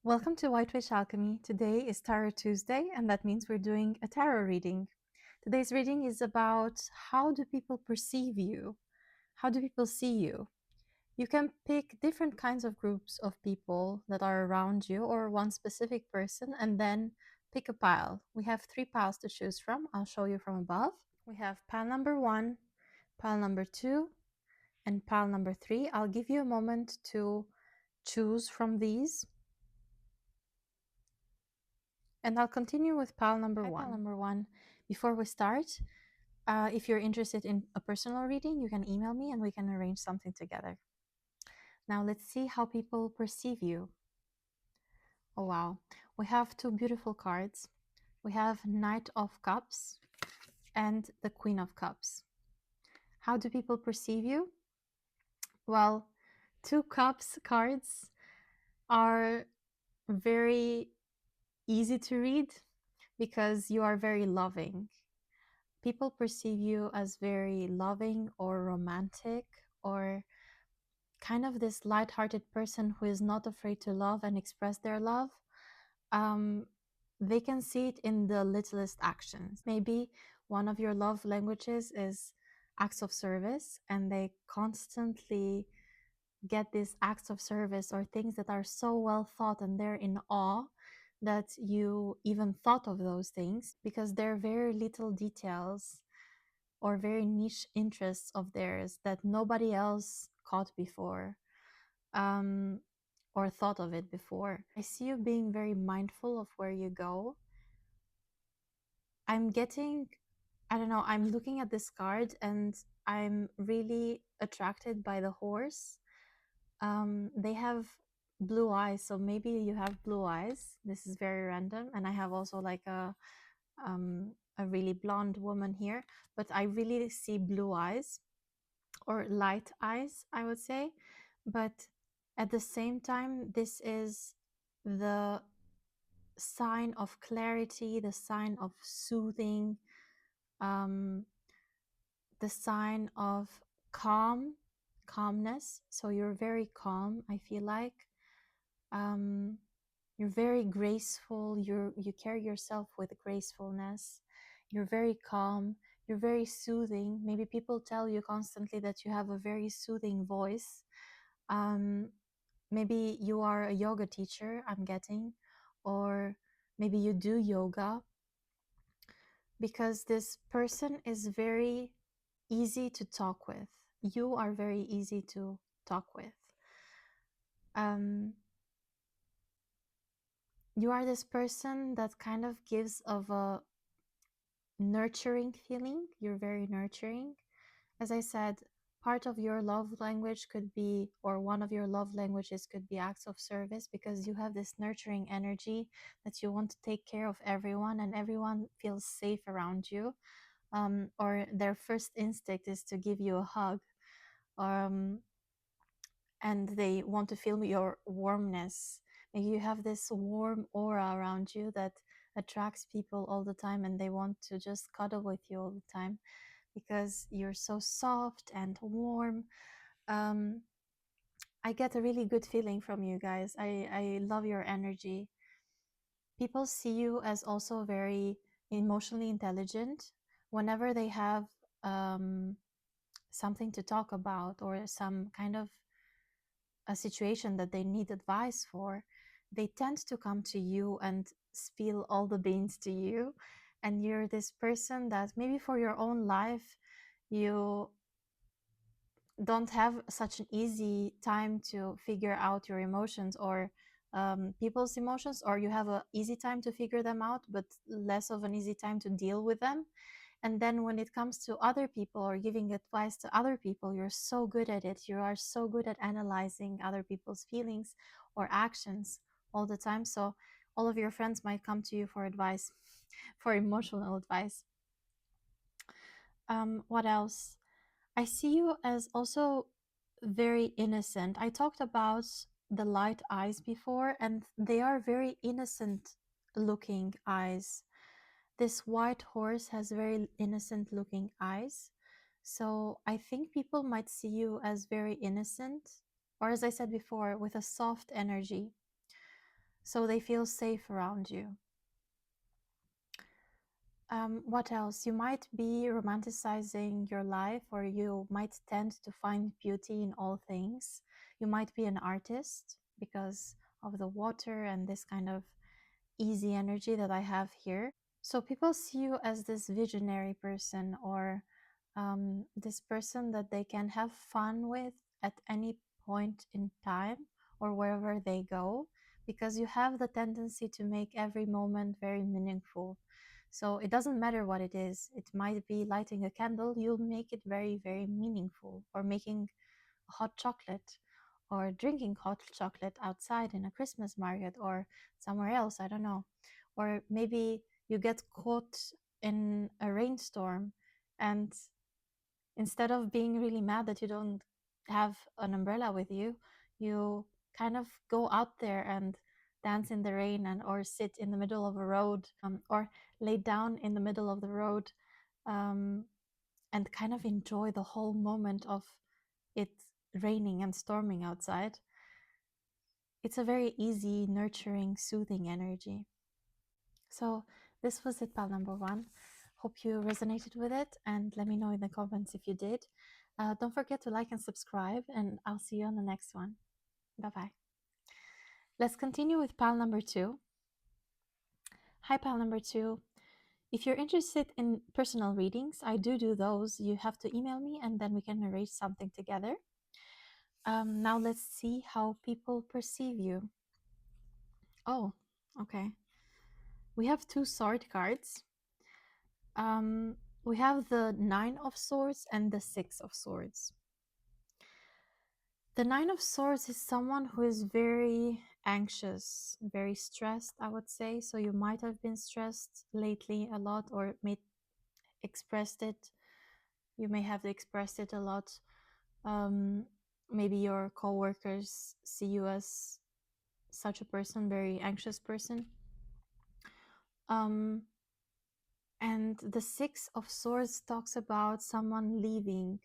Welcome to White Witch Alchemy. Today is Tarot Tuesday, and that means we're doing a tarot reading. Today's reading is about how do people perceive you? How do people see you? You can pick different kinds of groups of people that are around you or one specific person and then pick a pile. We have 3 piles to choose from. I'll show you from above. We have pile number 1, pile number 2, and pile number 3. I'll give you a moment to choose from these. And I'll continue with pile number one. Pile number one. Before we start, if you're interested in a personal reading, you can email me and we can arrange something together. Now let's see how people perceive you. Oh wow, we have 2 beautiful cards. We have Knight of Cups and the Queen of Cups. How do people perceive you? Well, 2 Cups cards are very easy to read because you are very loving. People perceive you as very loving or romantic or kind of this light-hearted person who is not afraid to love and express their love. They can see it in the littlest actions. Maybe one of your love languages is acts of service, and they constantly get these acts of service or things that are so well thought, and they're in awe that you even thought of those things because they're very little details or very niche interests of theirs that nobody else caught before, um, or thought of it before. I see you being very mindful of where you go. I'm getting, I don't know, I'm looking at this card and I'm really attracted by the horse. They have blue eyes, so maybe you have blue eyes. This is very random. And I have also like a really blonde woman here, but I really see blue eyes. Or light eyes, I would say. But at the same time, this is the sign of clarity, the sign of soothing, um, the sign of calmness. So you're very calm, I feel like. Um, you're very graceful. You carry yourself with gracefulness. You're very calm. You're very soothing. Maybe people tell you constantly that you have a very soothing voice. Maybe you are a yoga teacher, I'm getting, or maybe you do yoga, because this person is very easy to talk with. You are very easy to talk with. You are this person that kind of gives of a nurturing feeling. You're very nurturing. As I said, part of your love language could be, or one of your love languages could be acts of service, because you have this nurturing energy that you want to take care of everyone and everyone feels safe around you. Or their first instinct is to give you a hug. And they want to feel your warmness. Maybe you have this warm aura around you that attracts people all the time and they want to just cuddle with you all the time because you're so soft and warm. I get a really good feeling from you guys. I love your energy. People see you as also very emotionally intelligent. Whenever they have something to talk about or some kind of a situation that they need advice for, they tend to come to you and spill all the beans to you. And you're this person that maybe for your own life, you don't have such an easy time to figure out your emotions or people's emotions, or you have an easy time to figure them out, but less of an easy time to deal with them. And then when it comes to other people or giving advice to other people, you're so good at it. You are so good at analyzing other people's feelings or actions all the time. So all of your friends might come to you for advice, for emotional advice. What else? I see you as also very innocent. I talked about the light eyes before, and they are very innocent looking eyes. This white horse has very innocent looking eyes. So I think people might see you as very innocent, or as I said before, with a soft energy. so they feel safe around you. What else? You might be romanticizing your life, or you might tend to find beauty in all things. You might be an artist because of the water and this kind of easy energy that I have here. So people see you as this visionary person, or this person that they can have fun with at any point in time or wherever they go, because you have the tendency to make every moment very meaningful. So it doesn't matter what it is. It might be lighting a candle, you'll make it very, very meaningful, or making hot chocolate, or drinking hot chocolate outside in a Christmas market or somewhere else, I don't know. Or maybe you get caught in a rainstorm, and instead of being really mad that you don't have an umbrella with you, you kind of go out there and dance in the rain, and or sit in the middle of a road, or lay down in the middle of the road, um, and kind of enjoy the whole moment of it raining and storming outside. It's a very easy, nurturing, soothing energy. So this was it, pal number one. Hope you resonated with it, and let me know in the comments if you did. Don't forget to like and subscribe, and I'll see you on the next one. Bye-bye. Let's continue with pal number two. Hi, pal number two. If you're interested in personal readings, I do those. You have to email me, and then we can arrange something together. Now let's see how people perceive you. Oh, okay. We have two sword cards. We have the Nine of Swords and the Six of Swords. The Nine of Swords is someone who is very anxious, very stressed, I would say. So you might have been stressed lately a lot, or expressed it. You may have expressed it a lot. Maybe your coworkers see you as such a person, very anxious person. And the Six of Swords talks about someone leaving.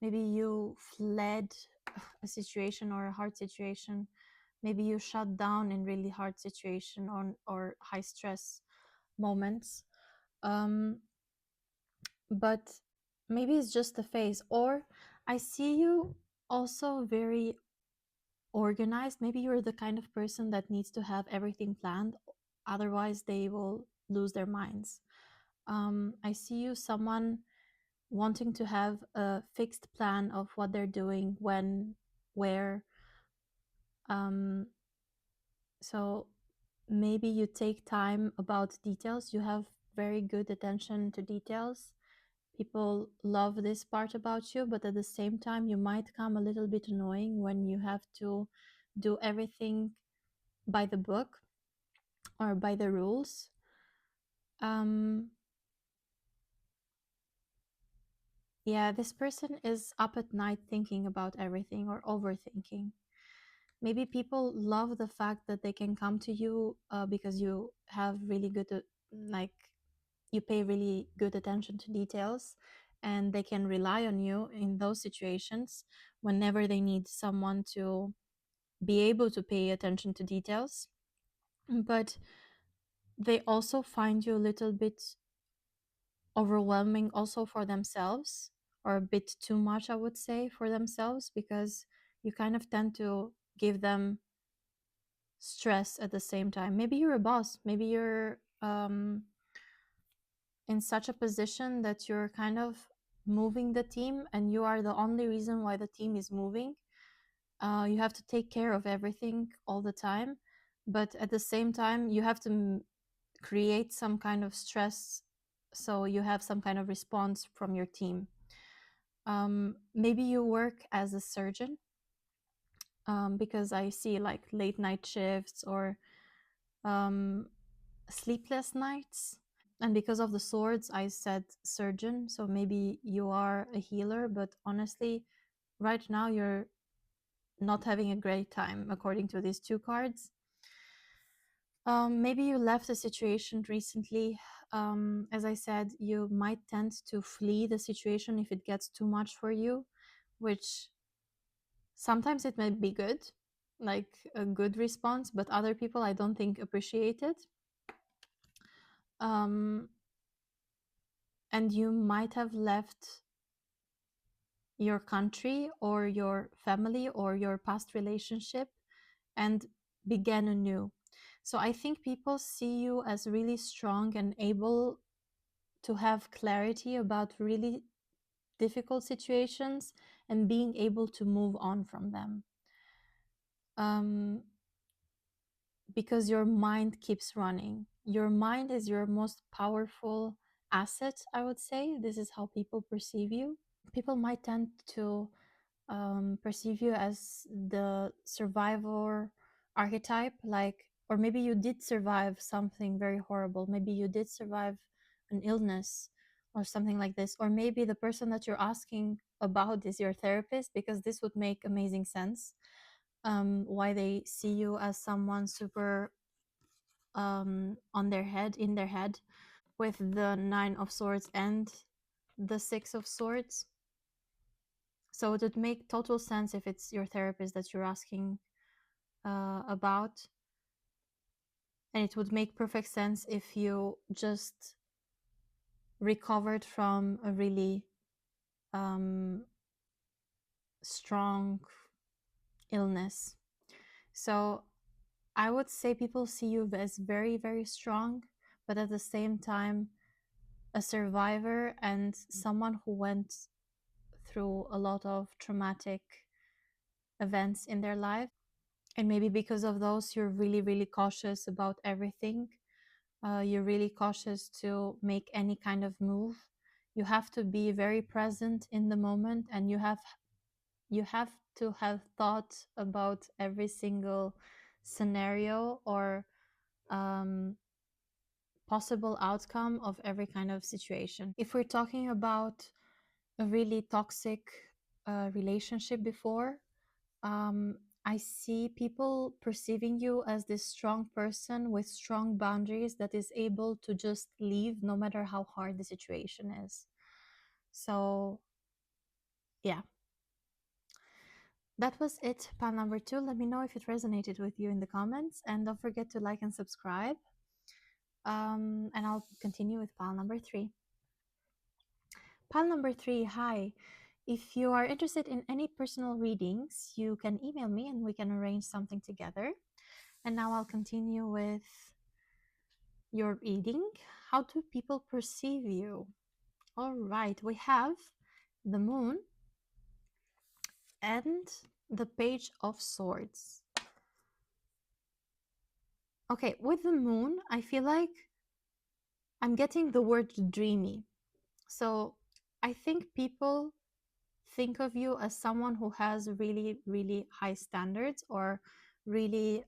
Maybe you fled a situation or a hard situation. Maybe you shut down in really hard situation or high stress moments. But maybe it's just a phase. Or I see you also very organized. Maybe you're the kind of person that needs to have everything planned, otherwise they will lose their minds. I see you someone wanting to have a fixed plan of what they're doing, when, where. So maybe you take time about details. You have very good attention to details. People love this part about you, but at the same time, you might come a little bit annoying when you have to do everything by the book or by the rules. Yeah, this person is up at night thinking about everything or overthinking. Maybe people love the fact that they can come to you because you have really good, like, you pay really good attention to details, and they can rely on you in those situations whenever they need someone to be able to pay attention to details. But they also find you a little bit overwhelming also for themselves, or a bit too much, I would say, for themselves, because you kind of tend to give them stress at the same time. Maybe you're a boss, maybe you're in such a position that you're kind of moving the team, and you are the only reason why the team is moving. You have to take care of everything all the time, but at the same time you have to create some kind of stress, so you have some kind of response from your team. Maybe you work as a surgeon, because I see like late night shifts or sleepless nights. And because of the swords, I said surgeon. So maybe you are a healer, but honestly, right now you're not having a great time, according to these two cards. Maybe you left a situation recently. As I said, you might tend to flee the situation if it gets too much for you, which sometimes it might be good. like a good response, but other people I don't think appreciate it. Um, and you might have left your country or your family or your past relationship and began anew. So I think people see you as really strong and able to have clarity about really difficult situations and being able to move on from them. Um, because your mind keeps running. Your mind is your most powerful asset, I would say. This is how people perceive you. People might tend to perceive you as the survivor archetype, like, or maybe you did survive something very horrible. Maybe you did survive an illness or something like this. Or maybe the person that you're asking about is your therapist, because this would make amazing sense. Why they see you as someone super on their head, in their head, with the Nine of Swords and the Six of Swords. So it would make total sense if it's your therapist that you're asking about. And it would make perfect sense if you just recovered from a really um, strong illness. So I would say people see you as very, very strong, but at the same time, a survivor and someone who went through a lot of traumatic events in their life. And maybe because of those, you're really, really cautious about everything. You're really cautious to make any kind of move. You have to be very present in the moment, and you have to have thought about every single scenario or um, possible outcome of every kind of situation. If we're talking about a really toxic relationship before, um, I see people perceiving you as this strong person with strong boundaries that is able to just leave no matter how hard the situation is. So, yeah, that was it, pile number 2. Let me know if it resonated with you in the comments, and don't forget to like and subscribe. And I'll continue with pile number 3. Pile number 3, hi. If you are interested in any personal readings, you can email me and we can arrange something together. And now I'll continue with your reading. How do people perceive you? All right, we have the moon and the page of swords. Okay, with the moon, I feel like I'm getting the word dreamy. So I think people think of you as someone who has really, really high standards or really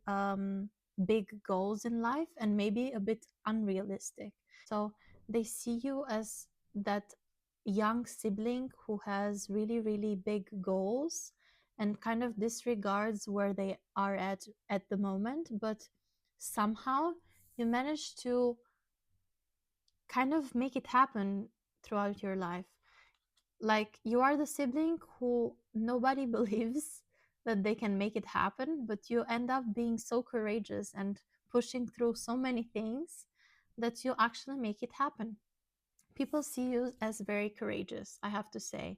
big goals in life, and maybe a bit unrealistic. So they see you as that young sibling who has really, really big goals and kind of disregards where they are at the moment, but somehow you manage to kind of make it happen throughout your life. Like, you are the sibling who nobody believes that they can make it happen, but you end up being so courageous and pushing through so many things that you actually make it happen. People see you as very courageous, I have to say.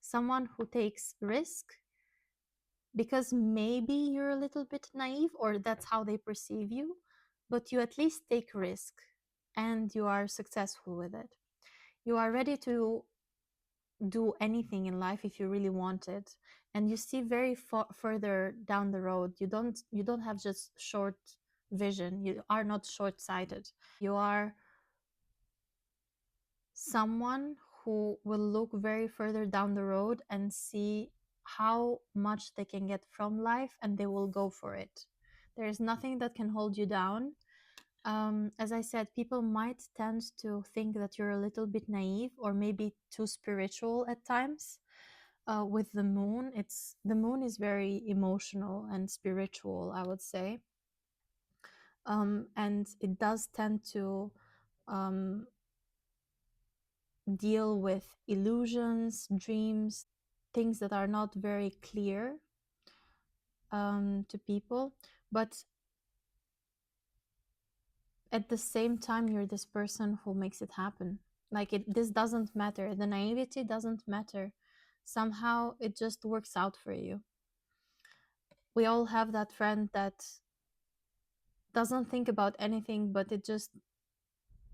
Someone who takes risk because maybe you're a little bit naive, or that's how they perceive you, but you at least take risk and you are successful with it. You are ready to do anything in life if you really want it, and you see very further down the road. You don't have just short vision. You are not short-sighted. You are someone who will look very further down the road and see how much they can get from life, and they will go for it. There is nothing that can hold you down. As I said, people might tend to think that you're a little bit naive or maybe too spiritual at times. With the moon is very emotional and spiritual, I would say, and it does tend to um, deal with illusions, dreams, things that are not very clear. to people, but at the same time you're this person who makes it happen. Like this doesn't matter, the naivety doesn't matter, somehow it just works out for you. We all have that friend that doesn't think about anything, but it just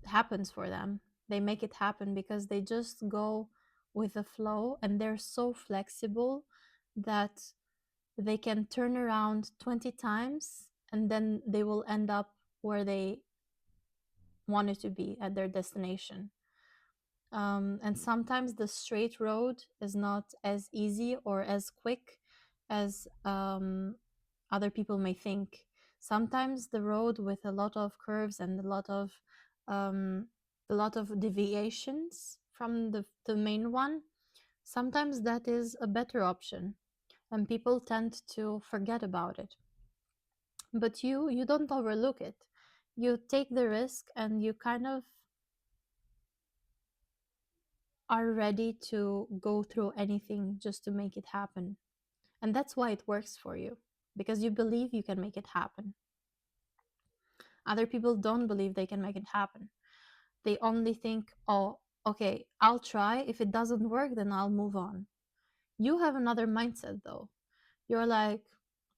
happens for them. They make it happen because they just go with the flow, and they're so flexible that they can turn around 20 times and then they will end up where they wanted to be at their destination. And sometimes the straight road is not as easy or as quick as other people may think. Sometimes the road with a lot of curves and um, a lot of deviations from the main one, sometimes that is a better option, and people tend to forget about it. But you don't overlook it. You take the risk, and you kind of are ready to go through anything just to make it happen. And that's why it works for you, because you believe you can make it happen. Other people don't believe they can make it happen. They only think, oh, okay, I'll try. If it doesn't work, then I'll move on. You have another mindset though. You're like,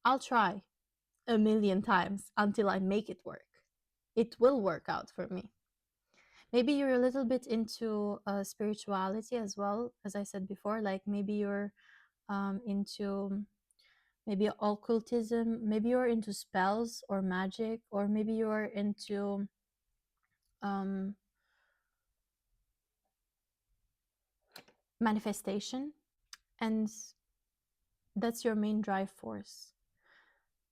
I'll try a million times until I make it work. It will work out for me. Maybe you're a little bit into spirituality as well, as I said before. Like maybe you're into maybe occultism, maybe you're into spells or magic, or maybe you're into um, manifestation, and that's your main drive force.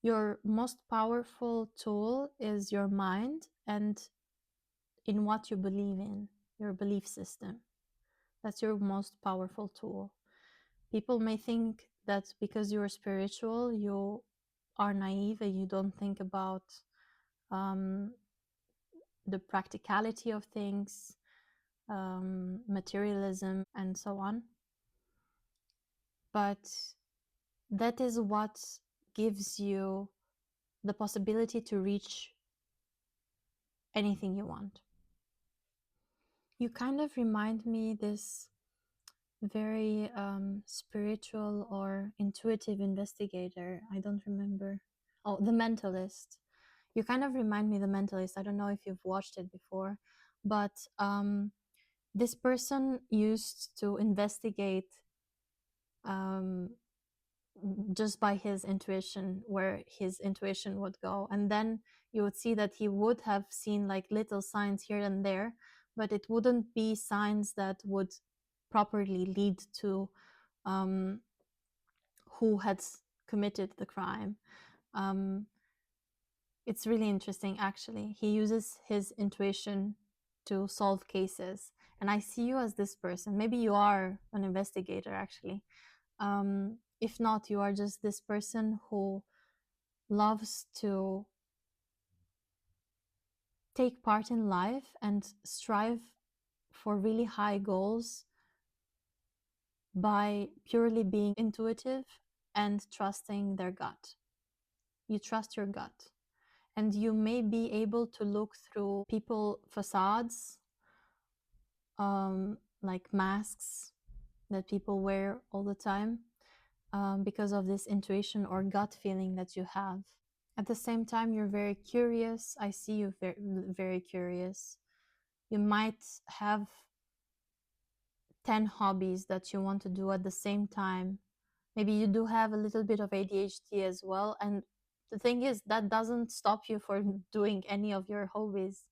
Your most powerful tool is your mind and in what you believe in, your belief system. That's your most powerful tool. People may think that because you're spiritual, you are naive and you don't think about um, the practicality of things, materialism, and so on. But that is what gives you the possibility to reach anything you want. You kind of remind me this very spiritual or intuitive investigator. I don't remember. Oh, The Mentalist. You kind of remind me of The Mentalist. I don't know if you've watched it before, but this person used to investigate um, just by his intuition, where his intuition would go, and then you would see that he would have seen like little signs here and there, but it wouldn't be signs that would properly lead to who had committed the crime. um, it's really interesting, actually. He uses his intuition to solve cases, and I see you as this person. Maybe you are an investigator, actually. If not, you are just this person who loves to take part in life and strive for really high goals by purely being intuitive and trusting their gut. You trust your gut, and you may be able to look through people facades, like masks that people wear all the time, because of this intuition or gut feeling that you have. At the same time, you're very curious. I see you very, very curious. You might have 10 hobbies that you want to do at the same time. Maybe you do have a little bit of ADHD as well. And the thing is, that doesn't stop you from doing any of your hobbies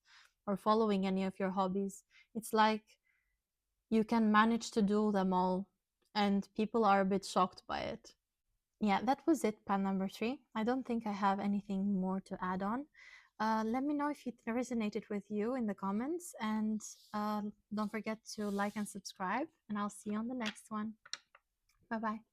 or following any of your hobbies. It's like you can manage to do them all, and people are a bit shocked by it. Yeah, that was it, pan number 3. I don't think I have anything more to add on. Let me know if it resonated with you in the comments, and don't forget to like and subscribe, and I'll see you on the next one. Bye bye.